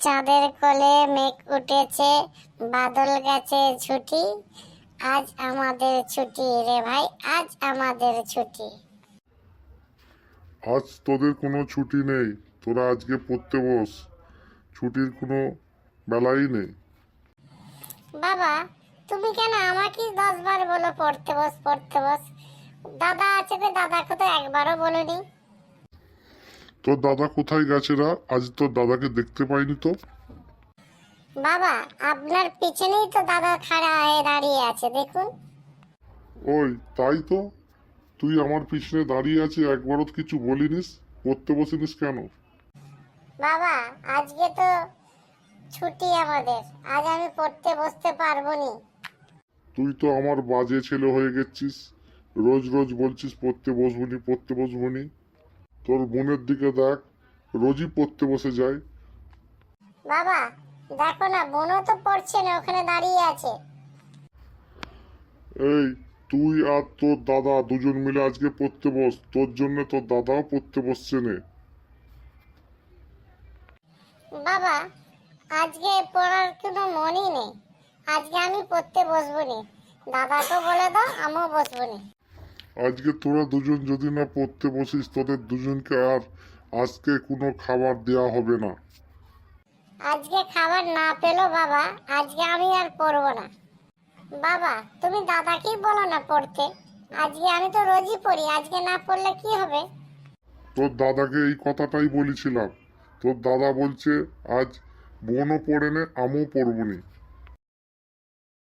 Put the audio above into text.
চাঁদের কোলে মেঘ উঠেছে, বাদল গেছে ছুটি, আজ আমাদের ছুটি রে ভাই, আজ আমাদের ছুটি। আজ তোদের কোনো ছুটি নেই, তোরা আজকে পড়তে বস, ছুটির কোনো বেলাই নেই। বাবা, তুমি কেন আমাকে 10 বার বলো পড়তে বস পড়তে বস? দাদা আছে তো, দাদাকে তো একবারও বলিনি। তোর দাদা কোথায় গেছে রা? আজ তোর দাদাকে দেখতে পাইনি তো। বাবা, আপনার পিছনেই তো দাদা খাড়া হয়ে দাঁড়িয়ে আছে, দেখুন। ওই তাই তো, তুই আমার পিছনে দাঁড়িয়ে আছিস, একবারও কিছু বলিনিস, পড়তে বসিনিস কেন? বাবা, আজকে তো ছুটি আমাদের, আজ আমি পড়তে বসতে পারবো নি। তুই তো আমার বাজে ছেলে হয়ে গেছিস, রোজ রোজ বলছিস পড়তে বসবনি পড়তে বসবনি। তোর বোনের দিকে দেখ, রোজই পড়তে বসে যায়। বাবা, দেখো না, বোনও তো পড়ছে না, ওখানে দাঁড়িয়ে আছে। এই, তুই আর তোর দাদা দুজন মিলে আজকে পড়তে বস, তোর জন্য তোর দাদাও পড়তে বসছে নে। বাবা, আজকে পড়ার কোনো মনই নেই, আজকে আমি পড়তে বসবো নি। দাদাকে বলে দাও, আমিও বসবো নি। আজকে তোরা দুজন যদি না পড়তে বসিস, তোদের দুজনকে আর আজকে কোনো খাবার দেয়া হবে না। আজকে খাবার না পেলো বাবা, আজকে আমি আর পড়বো না। বাবা, তুমি দাদাকেই বলো না পড়তে, আজকে আমি তো রোজই পড়ি, আজকে না পড়লে কি হবে? তোর দাদাকে এই কথাটাই বলেছিলাম, তোর দাদা বলছে আজ বোনও পড়ে নে, আমিও পড়বো নি।